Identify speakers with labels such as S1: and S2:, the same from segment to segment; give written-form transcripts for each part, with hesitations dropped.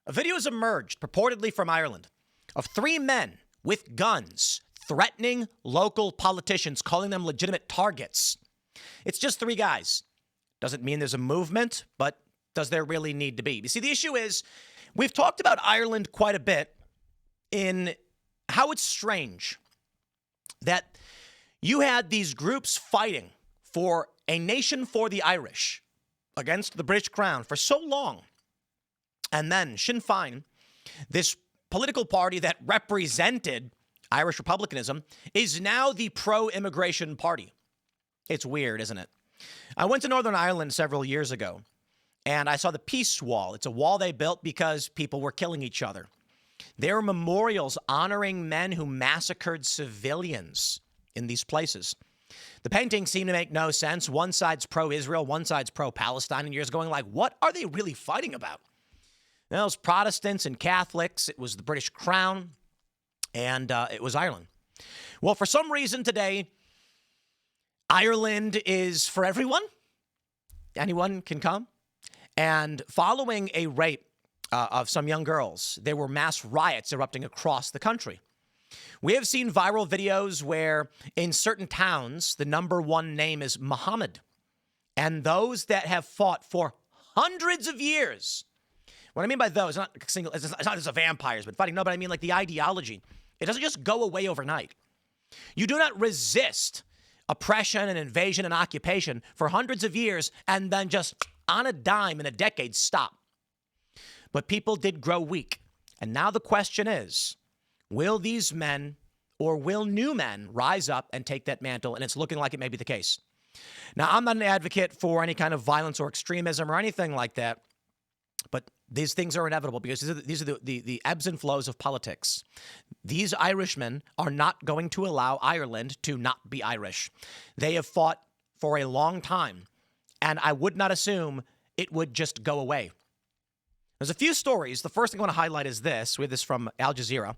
S1: A video has emerged, purportedly from Ireland, of three men with guns threatening local politicians, calling them legitimate targets. It's just three guys. Doesn't mean there's a movement, but does there really need to be? You see, the issue is we've talked about Ireland quite a bit in how it's strange that you had these groups fighting for a nation for the Irish against the British Crown for so long. And then Sinn Féin, this political party that represented Irish republicanism, is now the pro-immigration party. It's weird, isn't it? I went to Northern Ireland several years ago, and I saw the Peace Wall. It's a wall they built because people were killing each other. There are memorials honoring men who massacred civilians in these places. The paintings seem to make no sense. One side's pro-Israel, one side's pro-Palestine, and you're just going like, what are they really fighting about? Well, it was Protestants and Catholics. It was the British Crown, and it was Ireland. Well, for some reason today, Ireland is for everyone. Anyone can come. And following a rape of some young girls, there were mass riots erupting across the country. We have seen viral videos where in certain towns, the number one name is Muhammad. And those that have fought for hundreds of years. What I mean by those, it's not just the vampires, but fighting. No, but I mean like the ideology. It doesn't just go away overnight. You do not resist oppression and invasion and occupation for hundreds of years and then just on a dime in a decade stop. But people did grow weak. And now the question is, will these men or will new men rise up and take that mantle? And it's looking like it may be the case. Now, I'm not an advocate for any kind of violence or extremism or anything like that. But these things are inevitable because these are the ebbs and flows of politics. These Irishmen are not going to allow Ireland to not be Irish. They have fought for a long time, and I would not assume it would just go away. There's a few stories. The first thing I want to highlight is this. We have this from Al Jazeera.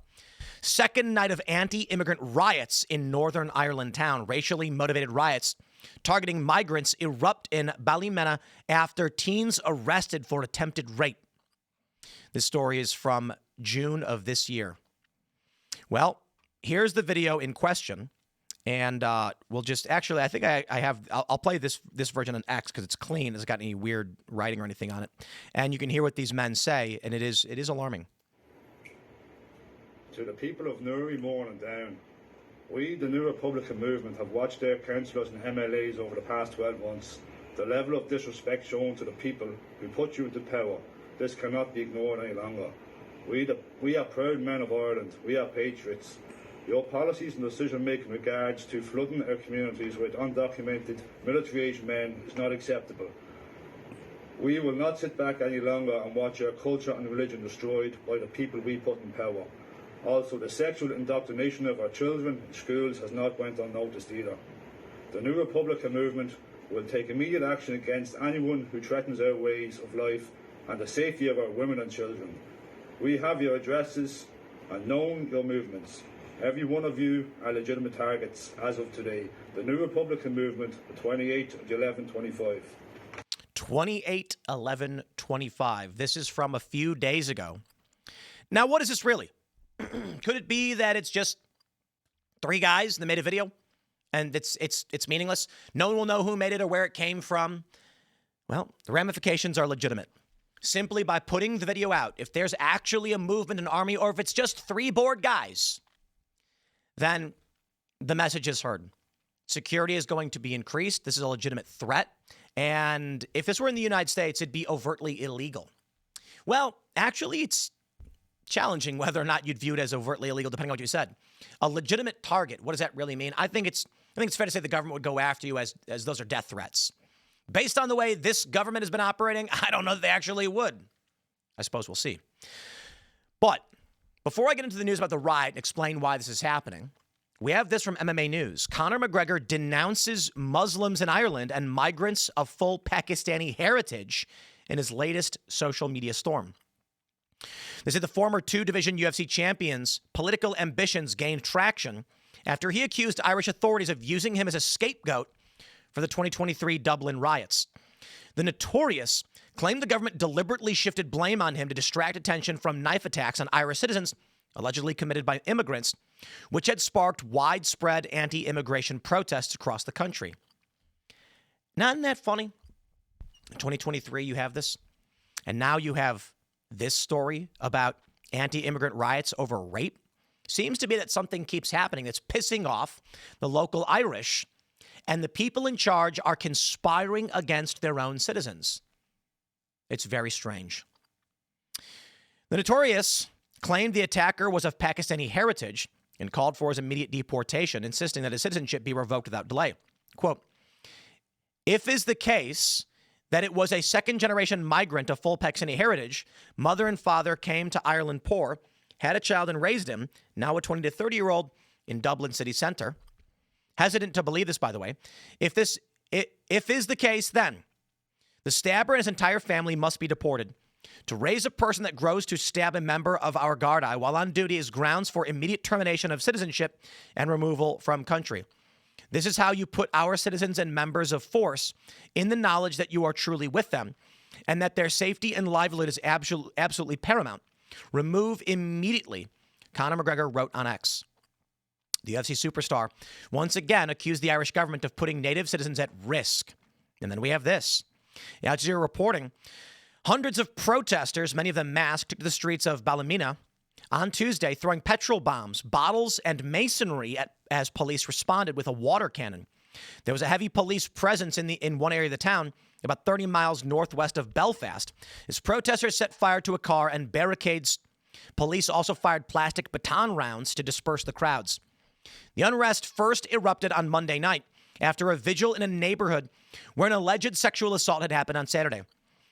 S1: Second night of anti-immigrant riots in Northern Ireland town. Racially motivated riots targeting migrants erupt in Ballymena after teens arrested for attempted rape. This story is from June of this year. Well, here's the video in question. And we'll just actually, I think I'll play this version on X because it's clean. It hasn't got any weird writing or anything on it. And you can hear what these men say. And it is alarming.
S2: To the people of Newry, Mourne and Down, we, the New Republican movement, have watched their councillors and MLAs over the past 12 months. The level of disrespect shown to the people who put you into power, this cannot be ignored any longer. We are proud men of Ireland. We are patriots. Your policies and decision-making in regards to flooding our communities with undocumented military-aged men is not acceptable. We will not sit back any longer and watch our culture and religion destroyed by the people we put in power. Also, the sexual indoctrination of our children in schools has not went unnoticed either. The New Republican movement will take immediate action against anyone who threatens our ways of life and the safety of our women and children. We have your addresses and known your movements. Every one of you are legitimate targets as of today. The New Republican movement, the 28/11/25.
S1: 28/11/25. This is from a few days ago. Now, what is this really? Could it be that it's just three guys that made a video and it's meaningless? No one will know who made it or where it came from. Well, the ramifications are legitimate. Simply by putting the video out, if there's actually a movement, an army, or if it's just three bored guys, then the message is heard. Security is going to be increased. This is a legitimate threat. And if this were in the United States, it'd be overtly illegal. Well, actually, it's challenging whether or not you'd view it as overtly illegal, depending on what you said. A legitimate target, what does that really mean? I think it's fair to say the government would go after you as those are death threats. Based on the way this government has been operating, I don't know that they actually would. I suppose we'll see. But before I get into the news about the riot and explain why this is happening, we have this from MMA News. Conor McGregor denounces Muslims in Ireland and migrants of full Pakistani heritage in his latest social media storm. They said the former two-division UFC champion's political ambitions gained traction after he accused Irish authorities of using him as a scapegoat for the 2023 Dublin riots. The notorious claimed the government deliberately shifted blame on him to distract attention from knife attacks on Irish citizens allegedly committed by immigrants, which had sparked widespread anti-immigration protests across the country. Now, isn't that funny? In 2023, you have this, and now you have this story about anti-immigrant riots over rape. Seems to be that something keeps happening that's pissing off the local Irish, and the people in charge are conspiring against their own citizens. It's very strange. The Notorious claimed the attacker was of Pakistani heritage and called for his immediate deportation, insisting that his citizenship be revoked without delay. Quote, if is the case that it was a second-generation migrant of full Pakistani heritage, mother and father came to Ireland poor, had a child and raised him, now a 20 to 30-year-old in Dublin city centre. Hesitant to believe this, by the way. If is the case, then the stabber and his entire family must be deported. To raise a person that grows to stab a member of our Gardaí while on duty is grounds for immediate termination of citizenship and removal from country. This is how you put our citizens and members of force in the knowledge that you are truly with them and that their safety and livelihood is absolutely paramount. Remove immediately, Conor McGregor wrote on X. The UFC superstar once again accused the Irish government of putting native citizens at risk. And then we have this. Al Jazeera reporting, hundreds of protesters, many of them masked, took to the streets of Ballymena on Tuesday, throwing petrol bombs, bottles, and masonry as police responded with a water cannon. There was a heavy police presence in one area of the town, about 30 miles northwest of Belfast, as protesters set fire to a car and barricades. Police also fired plastic baton rounds to disperse the crowds. The unrest first erupted on Monday night after a vigil in a neighborhood where an alleged sexual assault had happened on Saturday.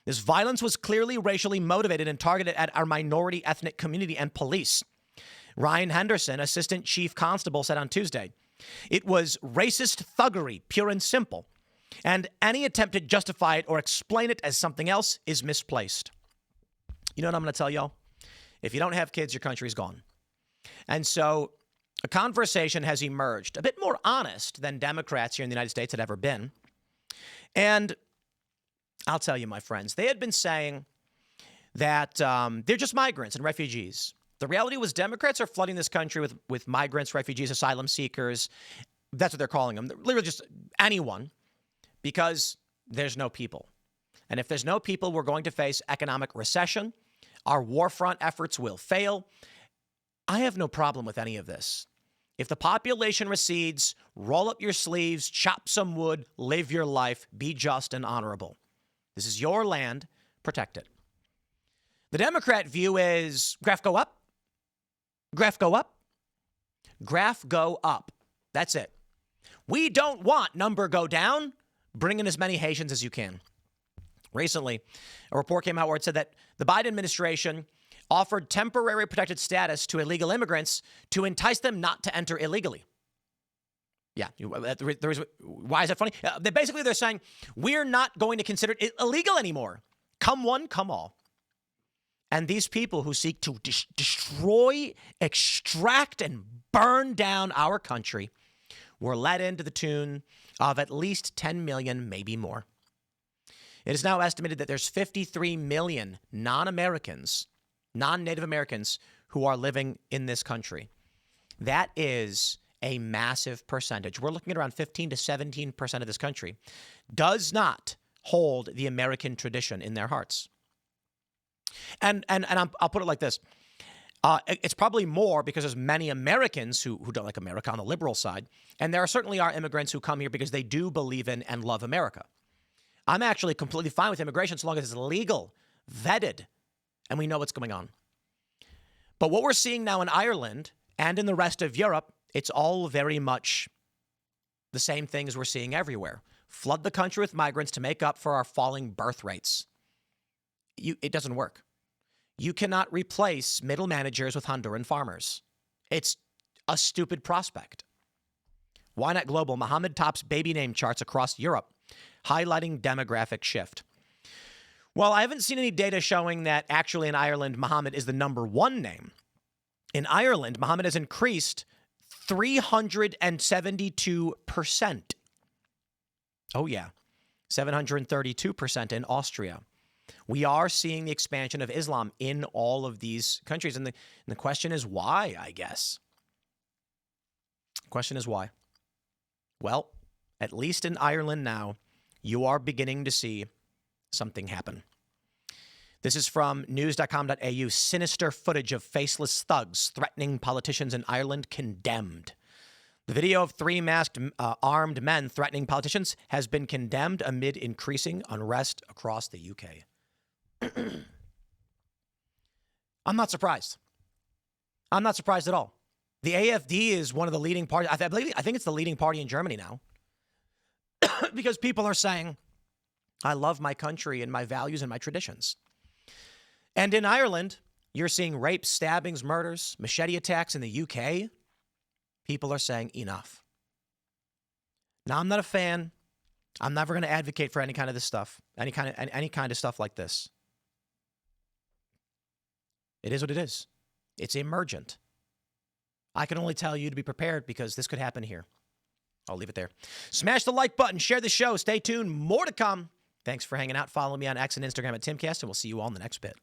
S1: This violence was clearly racially motivated and targeted at our minority ethnic community and police. Ryan Henderson, assistant chief constable, said on Tuesday, it was racist thuggery, pure and simple, and any attempt to justify it or explain it as something else is misplaced. You know what I'm going to tell y'all? If you don't have kids, your country's gone. And so a conversation has emerged, a bit more honest than Democrats here in the United States had ever been. And I'll tell you, my friends, they had been saying that they're just migrants and refugees. The reality was Democrats are flooding this country with migrants, refugees, asylum seekers. That's what they're calling them. They're literally just anyone, because there's no people. And if there's no people, we're going to face economic recession. Our war front efforts will fail. I have no problem with any of this. If the population recedes, roll up your sleeves, chop some wood, live your life, be just and honorable. This is your land. Protect it. The Democrat view is graph go up, graph go up, graph go up. That's it. We don't want number go down. Bring in as many Haitians as you can. Recently, a report came out where it said that the Biden administration offered temporary protected status to illegal immigrants to entice them not to enter illegally. Yeah. Why is that funny? They're saying we're not going to consider it illegal anymore. Come one, come all. And these people who seek to destroy, extract, and burn down our country were let in to the tune of at least 10 million, maybe more. It is now estimated that there's 53 million non-Americans, non-Native Americans who are living in this country. That is a massive percentage. We're looking at around 15 to 17% of this country does not hold the American tradition in their hearts. And I'll put it like this. It's probably more because there's many Americans who don't like America on the liberal side. And there certainly are immigrants who come here because they do believe in and love America. I'm actually completely fine with immigration so long as it's legal, vetted, and we know what's going on. But what we're seeing now in Ireland and in the rest of Europe, it's all very much the same things we're seeing everywhere. Flood the country with migrants to make up for our falling birth rates. It doesn't work. You cannot replace middle managers with Honduran farmers. It's a stupid prospect. Why Not Global? Mohammed tops baby name charts across Europe, highlighting demographic shift. Well, I haven't seen any data showing that actually in Ireland, Mohammed is the number one name. In Ireland, Mohammed has increased 372%. Oh, yeah. 732% in Austria. We are seeing the expansion of Islam in all of these countries. And the question is why, I guess. The question is why. Well, at least in Ireland now, you are beginning to see something happen. This is from news.com.au. Sinister footage of faceless thugs threatening politicians in Ireland condemned. The video of 3 masked armed men threatening politicians has been condemned amid increasing unrest across the UK. I'm not surprised. I'm not surprised at all. The AfD is one of the leading parties. I think it's the leading party in Germany now. Because people are saying, I love my country and my values and my traditions. And in Ireland, you're seeing rapes, stabbings, murders, machete attacks. In the UK, people are saying enough. Now, I'm not a fan. I'm never going to advocate for any kind of this stuff, any kind of stuff like this. It is what it is. It's emergent. I can only tell you to be prepared because this could happen here. I'll leave it there. Smash the like button. Share the show. Stay tuned. More to come. Thanks for hanging out. Follow me on X and Instagram at Timcast, and we'll see you all in the next bit.